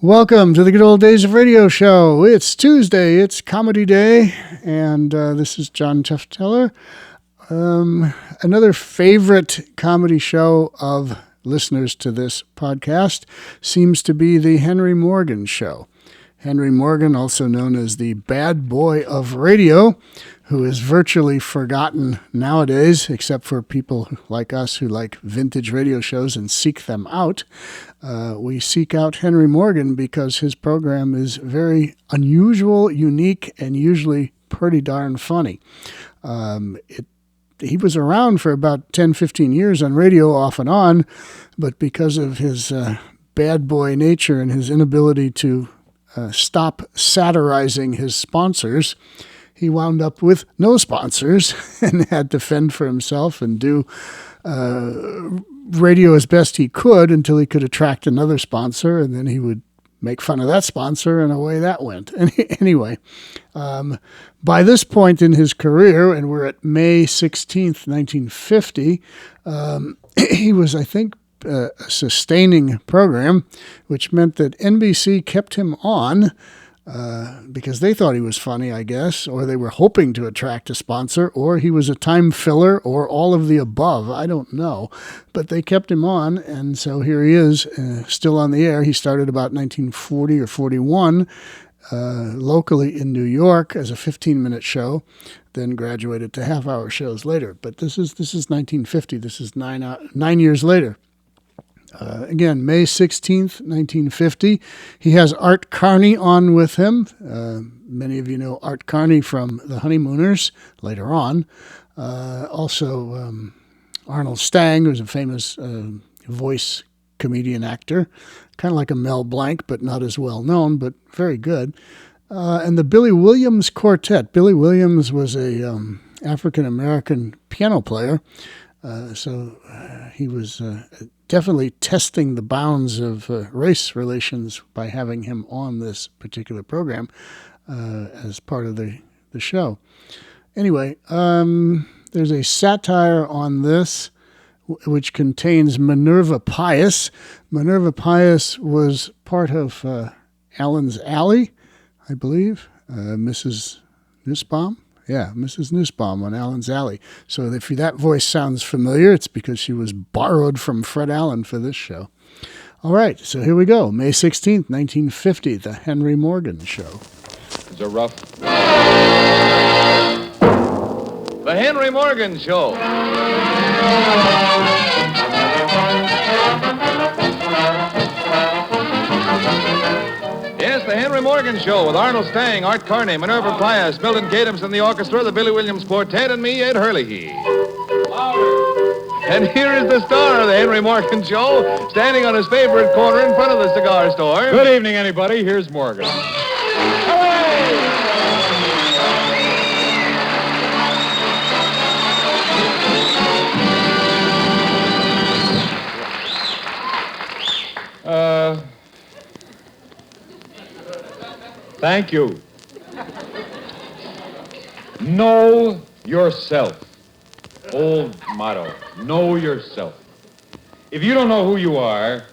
Welcome to the Good Old Days of Radio Show. It's Tuesday, it's Comedy Day, and this is John Tefteller. Another favorite comedy show of listeners to this podcast seems to be the Henry Morgan Show. Henry Morgan, also known as the bad boy of radio, who is virtually forgotten nowadays, except for people like us who like vintage radio shows and seek them out. We seek out Henry Morgan because his program is very unusual, unique, and usually pretty darn funny. He was around for about 10, 15 years on radio off and on, but because of his bad boy nature and his inability to stop satirizing his sponsors, he wound up with no sponsors and had to fend for himself and do radio as best he could until he could attract another sponsor, and then he would make fun of that sponsor, and away that went. Anyway, by this point in his career, and we're at May 16th, 1950, he was, I think, a sustaining program, which meant that NBC kept him on because they thought he was funny, I guess, or they were hoping to attract a sponsor, or he was a time filler, or all of the above. I don't know. But they kept him on, and so here he is, still on the air. He started about 1940 or 41 locally in New York as a 15-minute show, then graduated to half-hour shows later. But this is 1950. This is 9 years later. Again, May 16th, 1950. He has Art Carney on with him. Many of you know Art Carney from The Honeymooners later on. Also, Arnold Stang, who's a famous voice comedian actor, kind of like a Mel Blanc, but not as well known, but very good. And the Billy Williams Quartet. Billy Williams was a African-American piano player, so he was definitely testing the bounds of race relations by having him on this particular program as part of the show. Anyway, there's a satire on this which contains Minerva Pious. Minerva Pious was part of Allen's Alley, I believe, Mrs. Nussbaum. Yeah, Mrs. Nussbaum on Allen's Alley. So if that voice sounds familiar, it's because she was borrowed from Fred Allen for this show. All right, so here we go. May 16th, 1950, The Henry Morgan Show. It's a rough... The Henry Morgan Show. Yes, The Henry Morgan Show with Arnold Stang, Art Carney, Minerva Pious, Milton Cadams and the orchestra, the Billy Williams Quartet, and me, Ed Hurley. And here is the star of The Henry Morgan Show, standing on his favorite corner in front of the cigar store. Good evening, anybody. Here's Morgan. Thank you. Know yourself. Old motto. Know yourself. If you don't know who you are,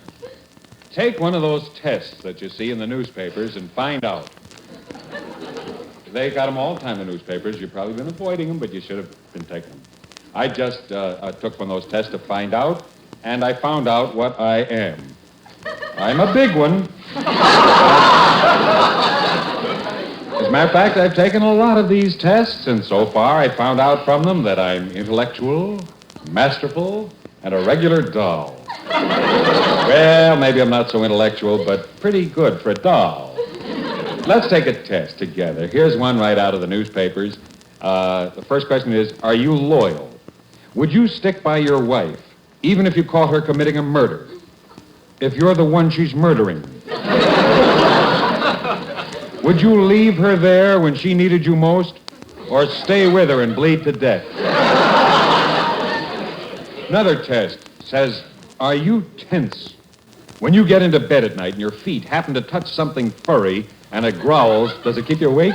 take one of those tests that you see in the newspapers and find out. They got them all the time in the newspapers. You've probably been avoiding them, but you should have been taking them. I just took one of those tests to find out, and I found out what I am. I'm a big one. As a matter of fact, I've taken a lot of these tests, and so far I found out from them that I'm intellectual, masterful, and a regular doll. Well, maybe I'm not so intellectual, but pretty good for a doll. Let's take a test together. Here's one right out of the newspapers. The first question is, are you loyal? Would you stick by your wife, even if you caught her committing a murder? If you're the one she's murdering? Would you leave her there when she needed you most, or stay with her and bleed to death? Another test says, are you tense? When you get into bed at night and your feet happen to touch something furry and it growls, does it keep you awake?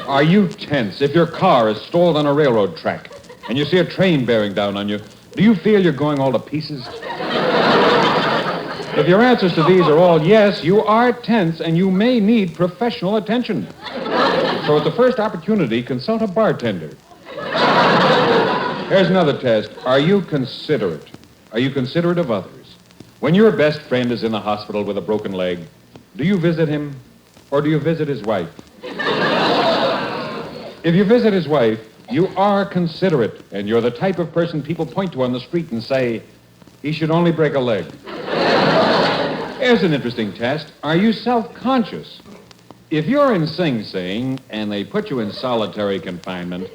Are you tense if your car is stalled on a railroad track and you see a train bearing down on you? Do you feel you're going all to pieces? If your answers to these are all yes, you are tense and you may need professional attention. So at the first opportunity, consult a bartender. Here's another test. Are you considerate? Are you considerate of others? When your best friend is in the hospital with a broken leg, do you visit him or do you visit his wife? If you visit his wife, you are considerate, and you're the type of person people point to on the street and say, he should only break a leg. Here's an interesting test. Are you self-conscious? If you're in Sing Sing and they put you in solitary confinement,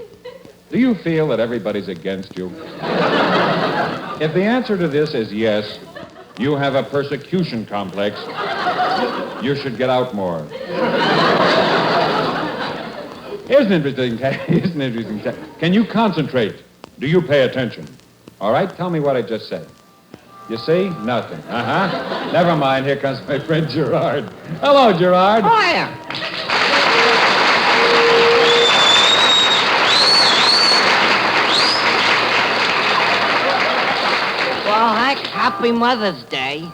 do you feel that everybody's against you? If the answer to this is yes, you have a persecution complex. You should get out more. Here's an interesting test. Can you concentrate? Do you pay attention? All right, tell me what I just said. You see? Nothing. Uh-huh. Never mind. Here comes my friend Gerard. Hello, Gerard. Hiya. Well, Hank, happy Mother's Day.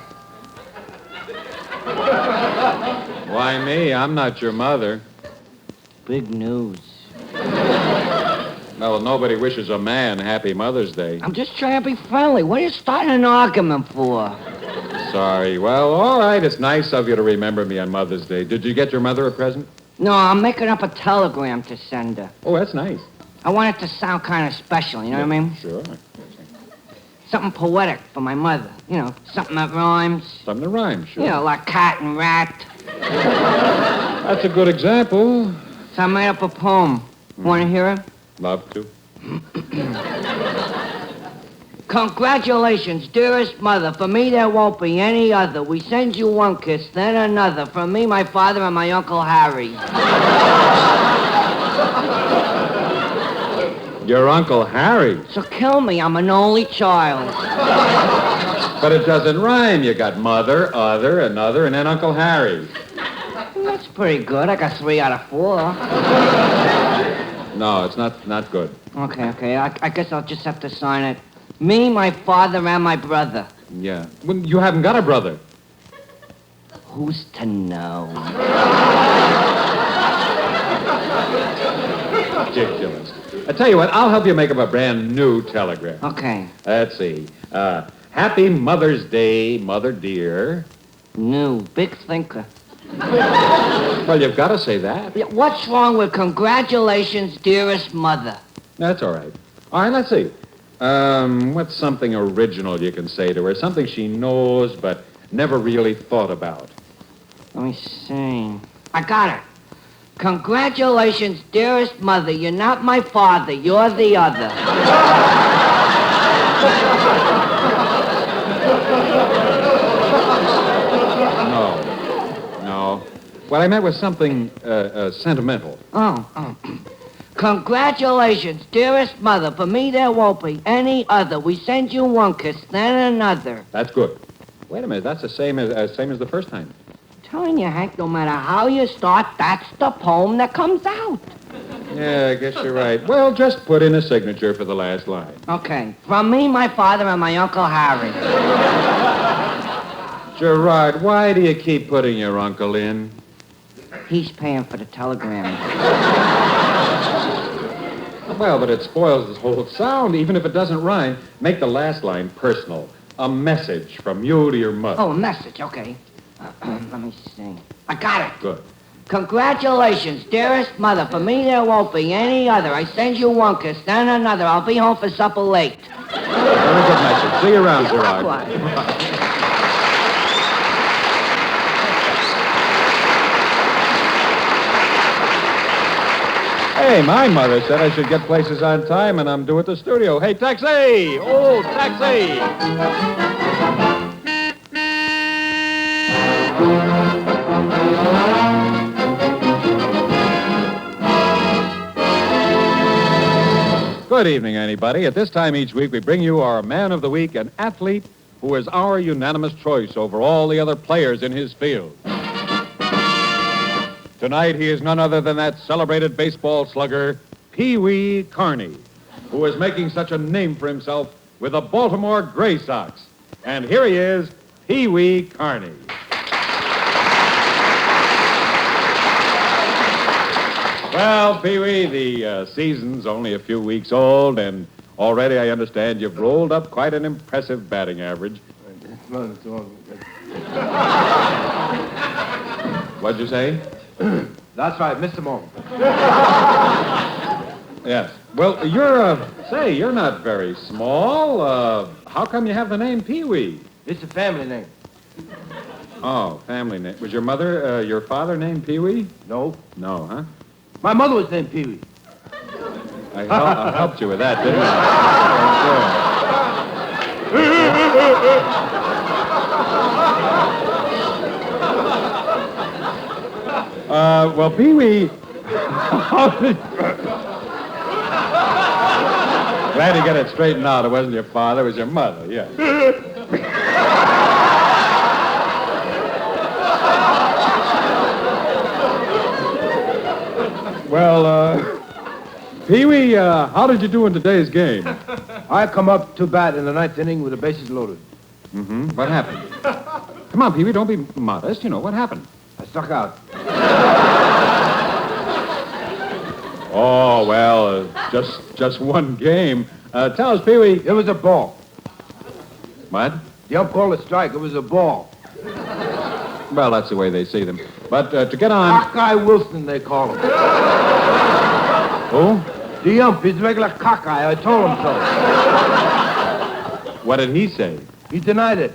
Why me? I'm not your mother. Big news. Well, nobody wishes a man happy Mother's Day. I'm just trying to be friendly. What are you starting an argument for? Sorry. Well, all right. It's nice of you to remember me on Mother's Day. Did you get your mother a present? No, I'm making up a telegram to send her. Oh, that's nice. I want it to sound kind of special, you know what I mean? Sure. Something poetic for my mother. You know, something that rhymes. Something that rhymes, sure. You know, like cat and rat. That's a good example. So I made up a poem. Want to hear it? Love to. Congratulations, dearest mother. For me, there won't be any other. We send you one kiss, then another. From me, my father, and my Uncle Harry. Your Uncle Harry. So kill me. I'm an only child. But it doesn't rhyme. You got mother, other, another, and then Uncle Harry. That's pretty good. I got 3 out of 4. No, it's not good. Okay. I guess I'll just have to sign it. Me, my father, and my brother. Yeah. Well, you haven't got a brother. Who's to know? Ridiculous. I tell you what, I'll help you make up a brand new telegram. Okay. Let's see. Happy Mother's Day, Mother dear. New. Big thinker. Well, you've got to say that. Yeah, what's wrong with congratulations, dearest mother? That's all right. All right, let's see. What's something original you can say to her? Something she knows but never really thought about. Let me see. I got it. Congratulations, dearest mother. You're not my father. You're the other. No. What I meant was something sentimental. Oh. Congratulations, dearest mother. For me, there won't be any other. We send you one kiss, then another. That's good. Wait a minute. That's the same as the first time. Telling you, Hank, no matter how you start, that's the poem that comes out. Yeah, I guess you're right. Well, just put in a signature for the last line. Okay. From me, my father, and my Uncle Harry. Gerard, why do you keep putting your uncle in? He's paying for the telegram. Well, but it spoils the whole sound. Even if it doesn't rhyme, make the last line personal. A message from you to your mother. Oh, a message, okay. Let me see. I got it. Good. Congratulations, dearest mother. For me, there won't be any other. I send you one kiss, then another. I'll be home for supper late. Very good message. See you around, Gerard. Hey, my mother said I should get places on time, and I'm due at the studio. Hey, taxi! Oh, taxi! Good evening, anybody. At this time each week, we bring you our Man of the Week, an athlete who is our unanimous choice over all the other players in his field. Tonight, he is none other than that celebrated baseball slugger, Pee Wee Carney, who is making such a name for himself with the Baltimore Gray Sox. And here he is, Pee Wee Carney. Well, Pee Wee, the season's only a few weeks old, and already I understand you've rolled up quite an impressive batting average. What'd you say? That's right, Mr. Morgan. Yes. Well, you're not very small. How come you have the name Pee Wee? It's a family name. Oh, family name. Was your your father named Pee Wee? No. No, huh? My mother was named Pee Wee. I helped you with that, didn't I? Well, Pee Wee. Glad you got it straightened out. It wasn't your father, it was your mother, yeah. Well, Pee Wee, how did you do in today's game? I come up to bat in the ninth inning with the bases loaded. Mm-hmm. What happened? Come on, Pee Wee, don't be modest. You know, what happened? I struck out. Oh, well, just one game. Tell us, Pee Wee. It was a ball. What? The ump called a strike. It was a ball. Well, that's the way they see them. But to get on... Cockeye Wilson, they call him. Who? The ump, he's a regular cockeye. I told him so. What did he say? He denied it.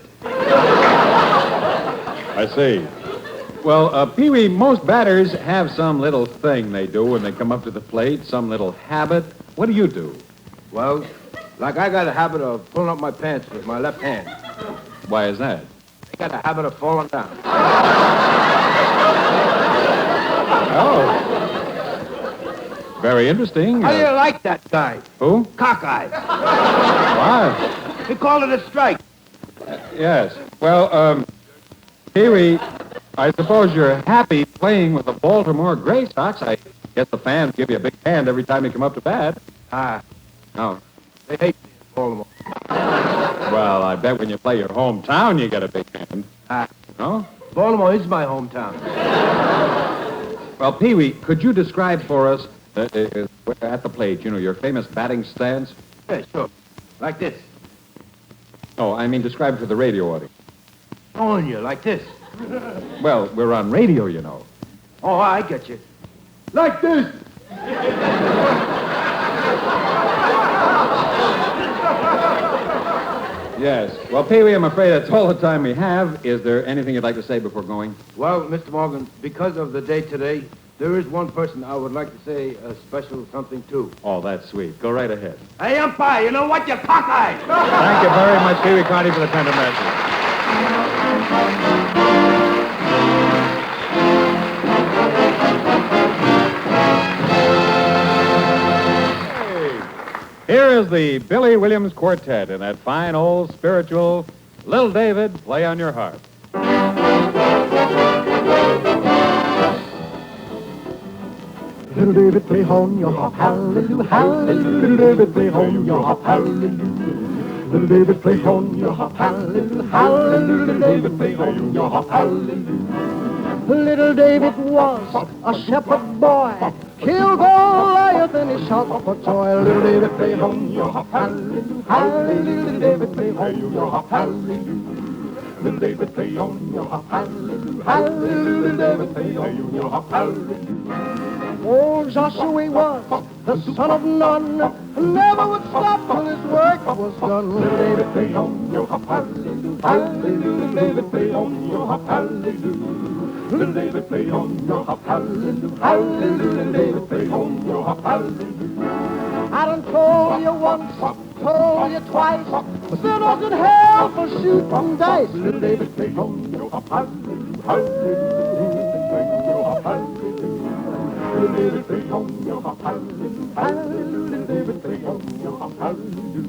I see. Well, Pee Wee, most batters have some little thing they do when they come up to the plate, some little habit. What do you do? Well, like I got a habit of pulling up my pants with my left hand. Why is that? I got a habit of falling down. Oh. Very interesting. How do you like that guy? Who? Cockeye. Why? They call it a strike. Yes. Well, Pee Wee, I suppose you're happy playing with the Baltimore Gray Sox. I guess the fans give you a big hand every time you come up to bat. Ah, Oh. they hate me in Baltimore. Well, I bet when you play your hometown, you get a big hand. Ah, Oh? Baltimore is my hometown. Well, Pee Wee, could you describe for us, at the plate, you know, your famous batting stance? Yeah, sure. Like this. Oh, I mean, describe for the radio audience. On you, like this. Well, we're on radio, you know. Oh, I get you. Like this. Yes. Well, Pee Wee, I'm afraid that's all the time we have. Is there anything you'd like to say before going? Well, Mr. Morgan, because of the day today, there is one person I would like to say a special something to. Oh, that's sweet. Go right ahead. Hey, umpire, you know what? You're cockeyed. Thank you very much, Pee Wee Carney, for the tender message. Here is the Billy Williams Quartet in that fine old spiritual Little David, Play on Your Harp. Little David, play on your harp, hallelujah, hallelujah. Little David, play on your harp, hallelujah. Little David, play on your harp, hallelujah, hallelujah. Little David, play on your harp, hallelujah. Little David was a shepherd boy, killed Goliath and he shouted for joy. Little David, play on your harp, hallelujah, hallelujah. Little David, play on your harp, hallelujah. Little David, play on your harp, hallelujah, hallelujah. Little David, play on your harp, hallelujah. Old Joshua was the son of Nun, never would stop till his work was done. Little David, play on your harp, hallelujah, hallelujah. Little David, play on your harp, hallelujah. Little David, play on your harp, hallelujah, hallelujah. Little David, play on your harp, hallelujah. I done told you once, told you twice, sinners in hell for shooting dice. Little David, play on your harp, hallelujah, hallelujah. Play on your harp, hallelujah. Little David, play on your harp, hallelujah, hallelujah. Little David, play on your harp, hallelujah.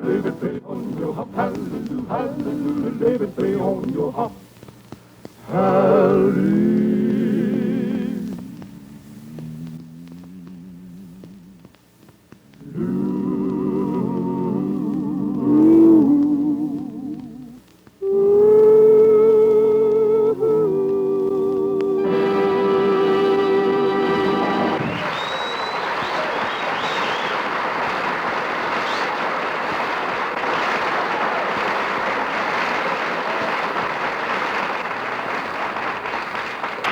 Little David, play on your harp, hallelujah, hallelujah. Little David, play on your harp, hallelujah. Ooh.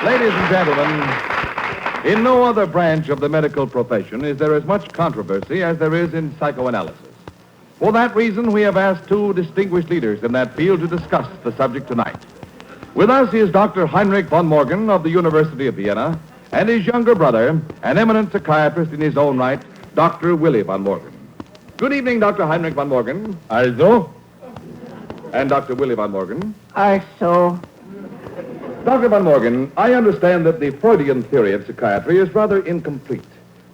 Ladies and gentlemen, in no other branch of the medical profession is there as much controversy as there is in psychoanalysis. For that reason, we have asked two distinguished leaders in that field to discuss the subject tonight. With us is Dr. Heinrich von Morgen of the University of Vienna, and his younger brother, an eminent psychiatrist in his own right, Dr. Willy von Morgen. Good evening, Dr. Heinrich von Morgen. Also? And Dr. Willy von Morgen. Also, Dr. von Morgen, I understand that the Freudian theory of psychiatry is rather incomplete.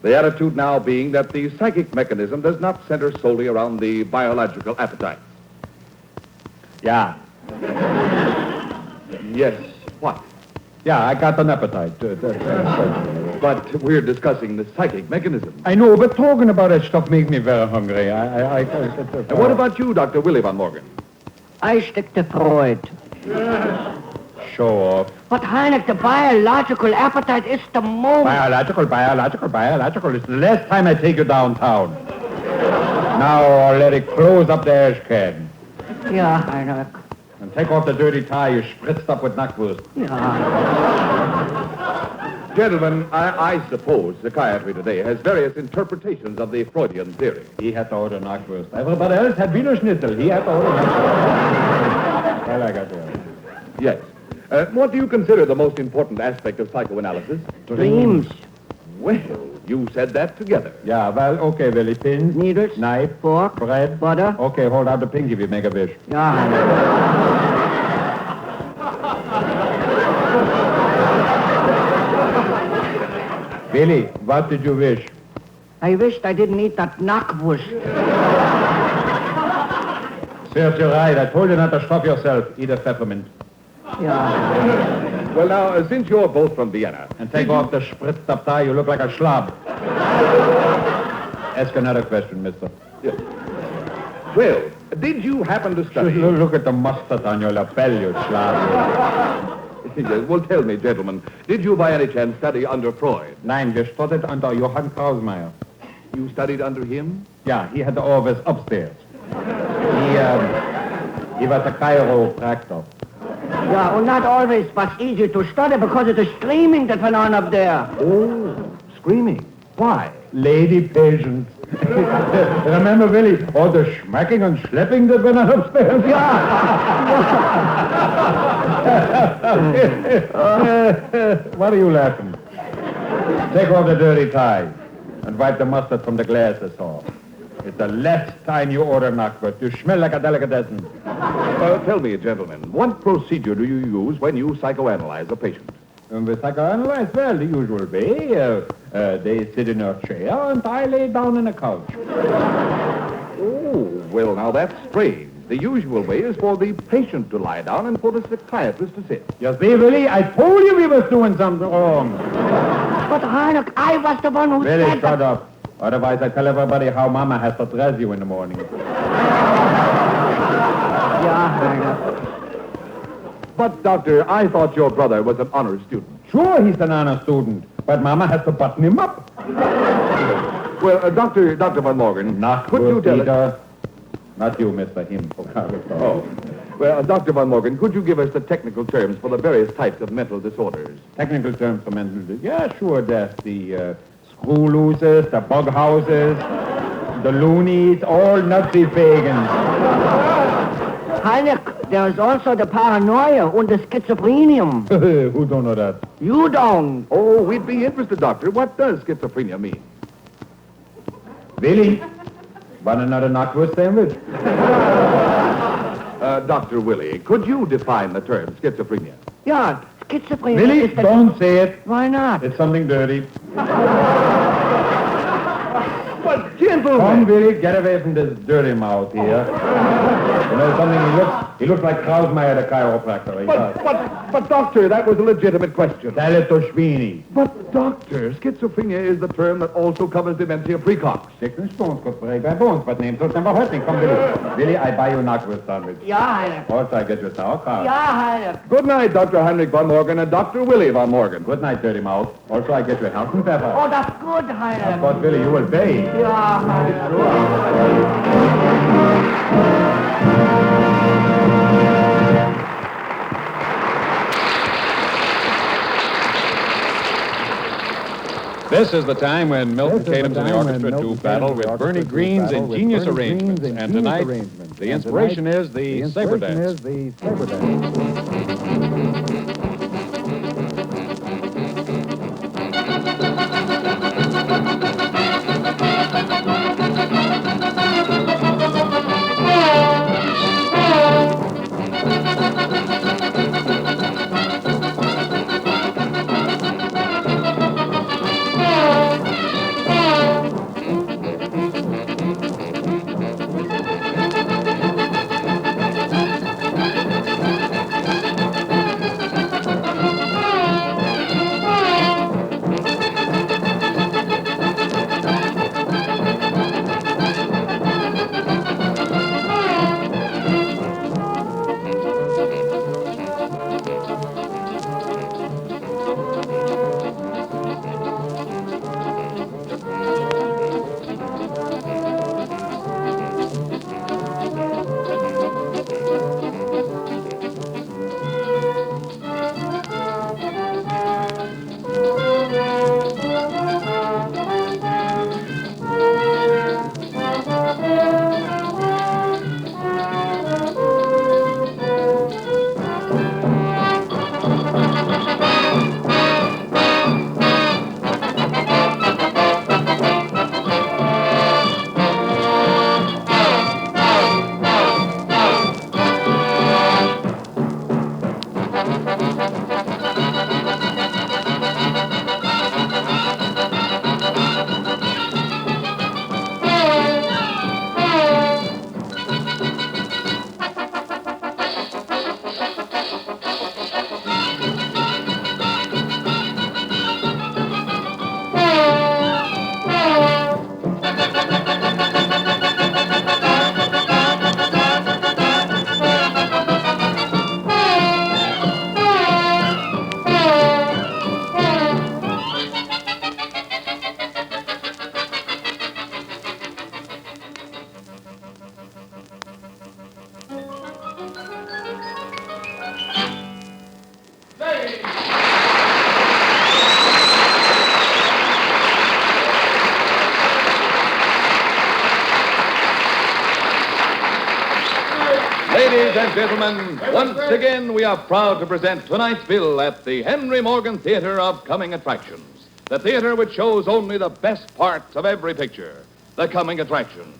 The attitude now being that the psychic mechanism does not center solely around the biological appetite. Yeah. Yes, what? Yeah, I got an appetite. But we're discussing the psychic mechanism. I know, but talking about that stuff makes me very hungry. And what about you, Dr. Willy von Morgen? I stick to Freud. Show off. But Heinrich, the biological appetite is the moment. Biological. It's the last time I take you downtown. Now, let it close up the ash can. Yeah, Heinrich. And take off the dirty tie you spritzed up with knackwurst. Yeah. Gentlemen, I suppose psychiatry today has various interpretations of the Freudian theory. He had to order knackwurst. Everybody else had Wiener Schnitzel. He had to order knackwurst. Well, I got you. Yes. What do you consider the most important aspect of psychoanalysis? Dreams. Well, you said that together. Yeah, well, okay, Willie. Pins, Needles. knife, Fork. bread. Butter. Okay, hold out the pinky if you make a wish. Yeah, Heinrich. Willie, what did you wish? I wished I didn't eat that knackwurst. Serves you right. I told you not to stuff yourself. Eat a peppermint. Yeah. Well, now, since you're both from Vienna... And take off the spritzed up tie. You look like a schlab. Ask another question, mister. Yes. Well, did you happen to study... Look at the mustard on your lapel, you schlab. Yes, well, tell me, gentlemen, did you by any chance study under Freud? Nein, wir studied under Johann Krausmeier. You studied under him? Yeah, he had the office upstairs. He was a chiropractor. Yeah, and not always was easy to study because of the screaming that went on up there. Oh, screaming. Why? Lady patients. Remember, Willie, all the smacking and slapping that went on upstairs? What are you laughing? Take off the dirty tie and wipe the mustard from the glasses off. It's the last time you order knackwurst. You smell like a delicatessen. Tell me, gentlemen, what procedure do you use when you psychoanalyze a patient? And we psychoanalyze, well, the usual way. They sit in a chair and I lay down on a couch. Oh, well, now that's strange. The usual way is for the patient to lie down and for the psychiatrist to sit. You see, Willie, I told you we was doing something wrong. But Heinrich, I was the one who Willie, said shut that. up. Otherwise, I tell everybody how Mama has to dress you in the morning. Yeah, Heinrich. But, Doctor, I thought your brother was an honor student. Sure, he's an honor student, but Mama has to button him up. Well, Dr. von Morgen, could you tell us... Not you, Mr. Him. Oh. Well, Dr. von Morgen, could you give us the technical terms for the various types of mental disorders? Technical terms for mental disorders. Yeah, sure. There's the screw looses, the bug houses, the loonies, all Nazi Fagans. Heinrich, there's also the paranoia and the schizophrenia. Who don't know that? You don't. Oh, we'd be interested, Doctor. What does schizophrenia mean? Willie, want another knackwurst sandwich? Dr. Willie, could you define the term schizophrenia? Yeah, schizophrenia Willie, is the... don't say it. Why not? It's something dirty. But, gentlemen... Come, Willie, get away from this dirty mouth here. You know something? He looks like Krausmeier, the chiropractor. He does. But, Doctor, that was a legitimate question. Tell it to Sweeney. But, Doctor, schizophrenia is the term that also covers dementia precox. Sticks and stones could break my bones, but names don't never hurt me. Come, Willie. Willie, I buy you a knackwurst sandwich. Yeah, Heinrich. Also, I get you sauerkraut. Yeah, Heinrich. Good night, Dr. Heinrich von Morgen and Dr. Willy von Morgen. Good night, dirty mouth. Also, I get you health and pepper. Oh, that's good, Heinrich. But, Willie, you will pay. Yeah, Heinrich. This is the time when Milton Katims and the orchestra do battle with Bernie Green's ingenious arrangements. And tonight, the inspiration is the Saber Dance. Ladies and gentlemen, once again we are proud to present tonight's bill at the Henry Morgan Theater of Coming Attractions. The theater which shows only the best parts of every picture. The Coming Attractions.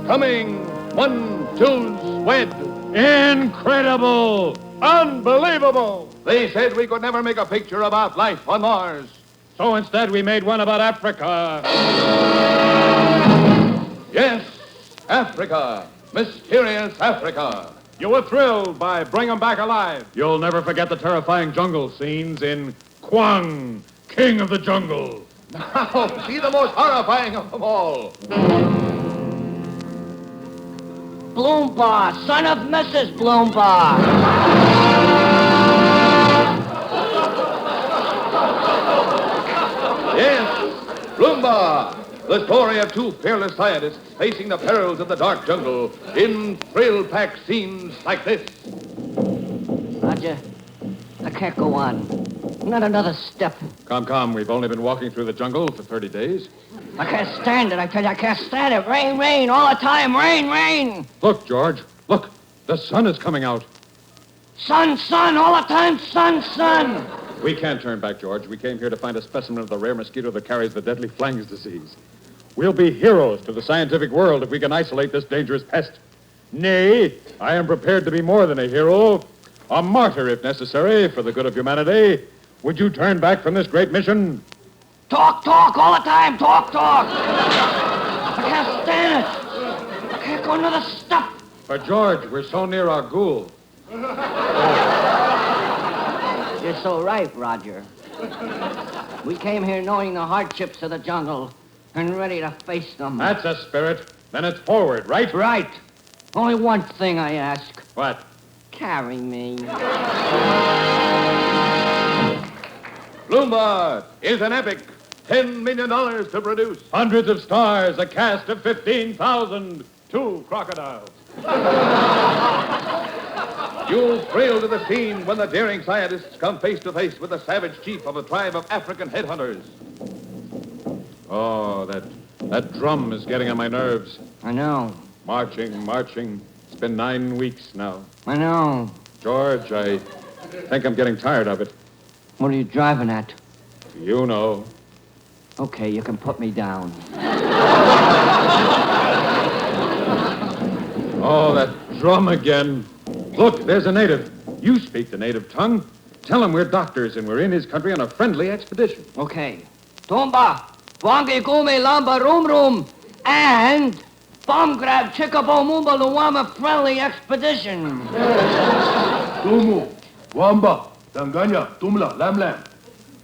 Coming, one, two, wed. Incredible! Unbelievable! They said we could never make a picture about life on Mars. So instead, we made one about Africa. Yes, Africa. Mysterious Africa. You were thrilled by Bring 'em Back Alive. You'll never forget the terrifying jungle scenes in Kwang, King of the Jungle. Now, see the most horrifying of them all. Bloombar, son of Mrs. Bloombar. Yes, Bloombar. The story of two fearless scientists facing the perils of the dark jungle in thrill-packed scenes like this. Roger, I can't go on. Not another step. Come, we've only been walking through the jungle for 30 days. I can't stand it, I tell you, I can't stand it. Rain, rain, all the time, rain, rain. Look, George, look, the sun is coming out. Sun, sun, all the time, sun, sun. We can't turn back, George. We came here to find a specimen of the rare mosquito that carries the deadly Flangs disease. We'll be heroes to the scientific world if we can isolate this dangerous pest. Nay, I am prepared to be more than a hero, a martyr if necessary, for the good of humanity. Would you turn back from this great mission? Talk, all the time, talk. I can't stand it. I can't go another step. But, George, we're so near our goal. You're so right, Roger. We came here knowing the hardships of the jungle and ready to face them. That's a spirit. Then it's forward, right? Right. Only one thing I ask. What? Carry me. Bloombar is an epic. $10 million to produce. Hundreds of stars, a cast of 15,000, 2 crocodiles. You'll thrill to the scene when the daring scientists come face to face with the savage chief of a tribe of African headhunters. Oh, that drum is getting on my nerves. I know. Marching. It's been 9 weeks now. I know. George, I think I'm getting tired of it. What are you driving at? You know. Okay, you can put me down. Oh, that drum again. Look, there's a native. You speak the native tongue. Tell him we're doctors and we're in his country on a friendly expedition. Okay. Tumba, Twangi Gume Lamba Room, and Bomb Grab Chickabo Mumba Luwama Friendly Expedition. Tumu, Wamba, Tanganya, Tumla, Lam.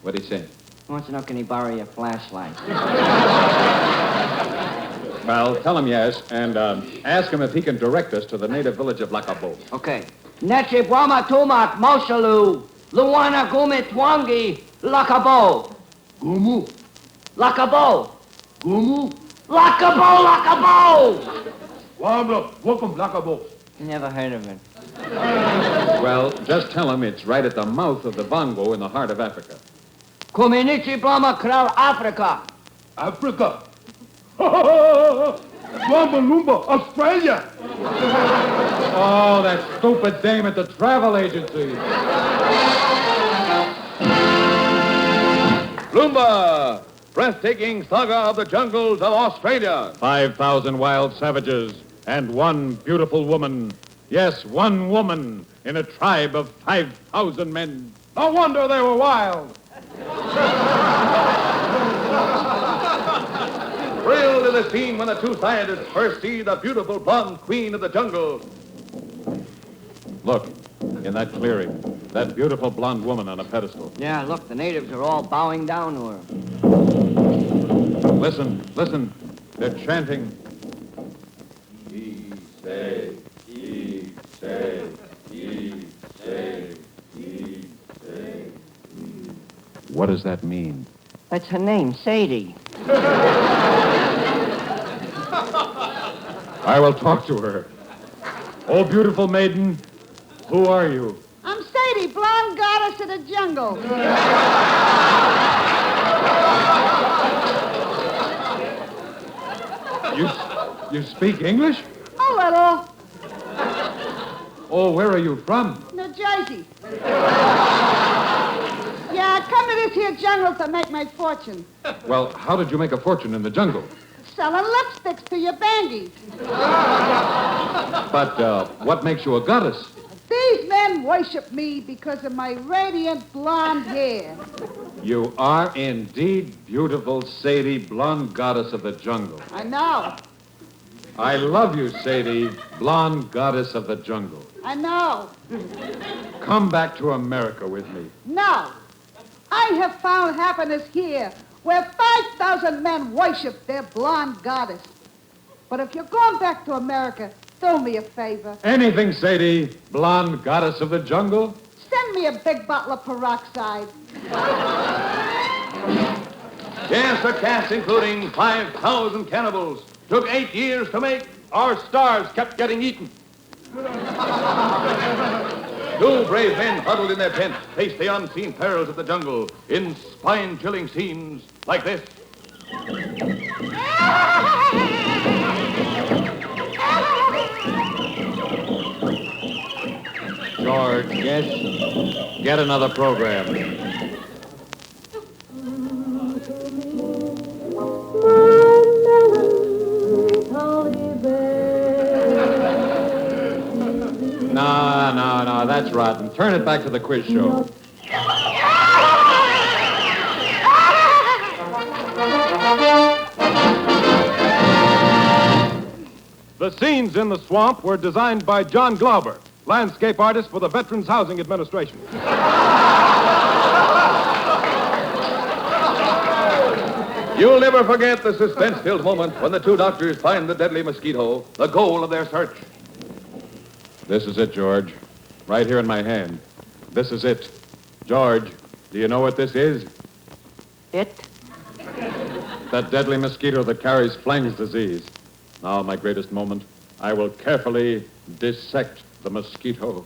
What'd he say? He wants to know, can he borrow your flashlight? Well, tell him yes, and ask him if he can direct us to the native village of Lakabo. Okay. Neche Bwama Tumak Moshalu, Luwana Gume Twangi, Lakabo. Gumu, Lakabo. Gumu, Lakabo! Wamba, welcome, Lakabo. Never heard of it. Well, just tell him it's right at the mouth of the Bongo in the heart of Africa. Kuminichi Brahma Kral Africa. Africa. Wamba Lumba, Australia. Oh, that stupid dame at the travel agency. Lumba, breathtaking saga of the jungles of Australia. 5,000 wild savages and one beautiful woman. Yes, one woman in a tribe of 5,000 men. No wonder they were wild. Thrilled to the scene when the two scientists first see the beautiful blonde queen of the jungle. Look, in that clearing, that beautiful blonde woman on a pedestal. Yeah, look, the natives are all bowing down to her. Listen. They're chanting. What does that mean? That's her name, Sadie. I will talk to her. Oh, beautiful maiden, who are you? I'm Sadie, blonde goddess of the jungle. You speak English? A little. Oh, where are you from? New Jersey. Yeah, I come to this here jungle to make my fortune. Well, how did you make a fortune in the jungle? Selling lipsticks to your bangies. But what makes you a goddess? These men worship me because of my radiant blonde hair. You are indeed beautiful, Sadie, blonde goddess of the jungle. I know. I love you, Sadie, blonde goddess of the jungle. I know. Come back to America with me. No. I have found happiness here, where 5,000 men worship their blonde goddess. But if you're going back to America, do me a favor. Anything, Sadie, blonde goddess of the jungle? Send me a big bottle of peroxide. Yes, a cast including 5,000 cannibals. Took 8 years to make. Our stars kept getting eaten. Two brave men huddled in their tents faced the unseen perils of the jungle in spine-chilling scenes like this. George, yes? Get another program. No, that's rotten. Turn it back to the quiz show. The scenes in the swamp were designed by John Glauber, landscape artist for the Veterans Housing Administration. You'll never forget the suspense-filled moment when the two doctors find the deadly mosquito, the goal of their search. This is it, George. Right here in my hand. This is it. George, do you know what this is? It? That deadly mosquito that carries Flang's disease. Now, my greatest moment. I will carefully dissect the mosquito.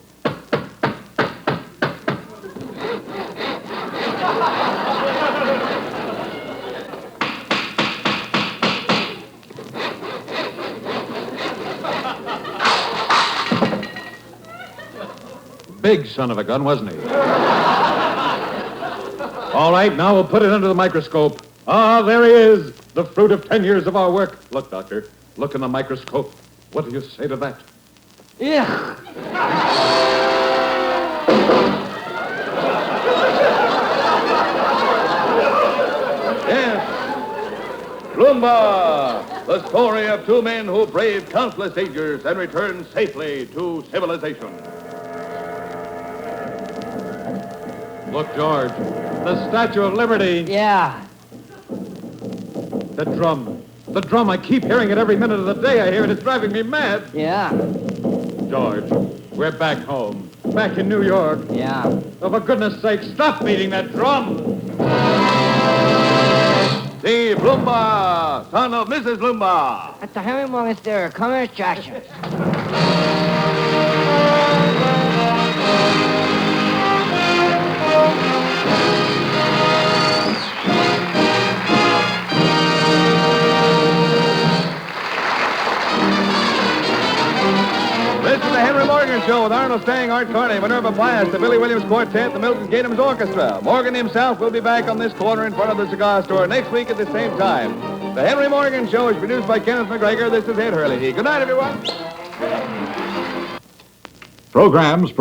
Big son of a gun, wasn't he? All right, now we'll put it under the microscope. Ah, there he is, the fruit of 10 years of our work. Look, Doctor, look in the microscope. What do you say to that? Yuck. Yes. Lumba, the story of two men who braved countless dangers and returned safely to civilization. Look, George, the Statue of Liberty. Yeah. The drum. The drum. I keep hearing it every minute of the day. I hear it. It's driving me mad. Yeah. George, we're back home. Back in New York. Yeah. Oh, for goodness sake, stop beating that drum. Steve Lumba, son of Mrs. Lumba. At the Henry Morgan Theater, come here, Chacha. This is the Henry Morgan Show with Arnold Stang, Art Carney, Minerva Pius, the Billy Williams Quartet, the Milton Gatham's Orchestra. Morgan himself will be back on this corner in front of the cigar store next week at the same time. The Henry Morgan Show is produced by Kenneth McGregor. This is Ed Hurley. Good night, everyone. Programs.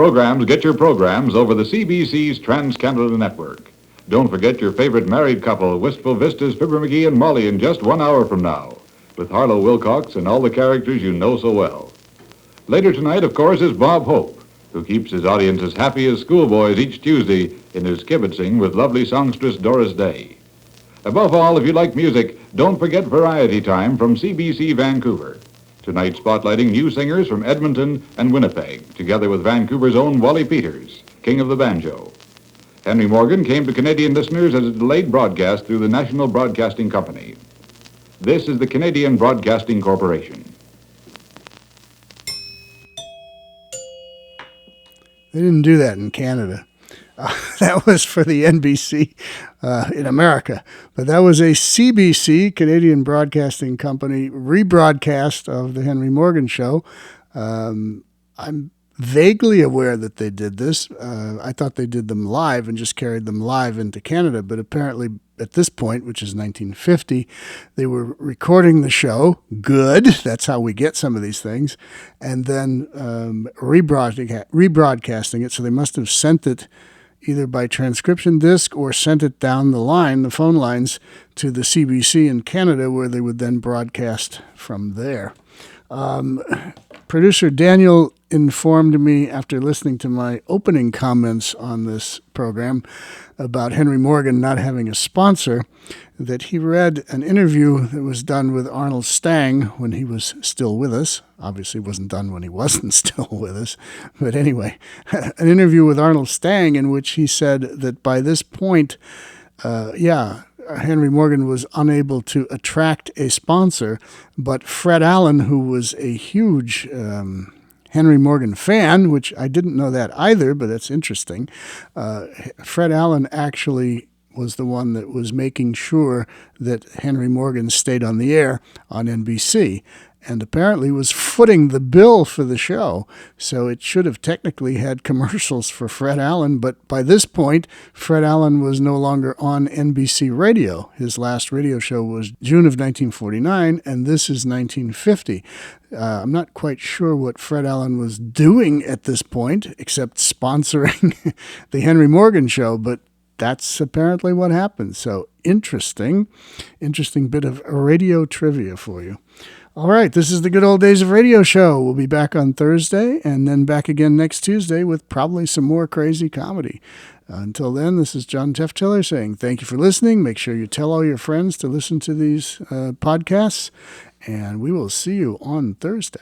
Get your programs over the CBC's Trans-Canada Network. Don't forget your favorite married couple, Wistful Vistas, Fibber McGee and Molly, in just 1 hour from now, with Harlow Wilcox and all the characters you know so well. Later tonight, of course, is Bob Hope, who keeps his audience as happy as schoolboys each Tuesday in his kibitzing with lovely songstress Doris Day. Above all, if you like music, don't forget Variety Time from CBC Vancouver. Tonight, spotlighting new singers from Edmonton and Winnipeg, together with Vancouver's own Wally Peters, king of the banjo. Henry Morgan came to Canadian listeners as a delayed broadcast through the National Broadcasting Company. This is the Canadian Broadcasting Corporation. They didn't do that in Canada. That was for the NBC in America. But that was a CBC, Canadian Broadcasting Company, rebroadcast of the Henry Morgan Show. I'm vaguely aware that they did this. I thought they did them live and just carried them live into Canada. But apparently at this point, which is 1950, they were recording the show. Good. That's how we get some of these things. And then rebroadcasting it. So they must have sent it either by transcription disc or sent it down the line, the phone lines, to the CBC in Canada, where they would then broadcast from there. Producer Daniel informed me after listening to my opening comments on this program about Henry Morgan not having a sponsor that he read an interview that was done with Arnold Stang when he was still with us. Obviously it wasn't done when he wasn't still with us. But anyway, an interview with Arnold Stang in which he said that by this point, Henry Morgan was unable to attract a sponsor, but Fred Allen, who was a huge Henry Morgan fan, which I didn't know that either, but that's interesting. Fred Allen actually was the one that was making sure that Henry Morgan stayed on the air on NBC, and apparently was footing the bill for the show. So it should have technically had commercials for Fred Allen, but by this point, Fred Allen was no longer on NBC radio. His last radio show was June of 1949, and this is 1950. I'm not quite sure what Fred Allen was doing at this point, except sponsoring the Henry Morgan Show, but that's apparently what happened. So interesting bit of radio trivia for you. All right, this is the Good Old Days of Radio show. We'll be back on Thursday and then back again next Tuesday with probably some more crazy comedy. Until then, this is John Teftiller saying thank you for listening. Make sure you tell all your friends to listen to these podcasts, and we will see you on Thursday.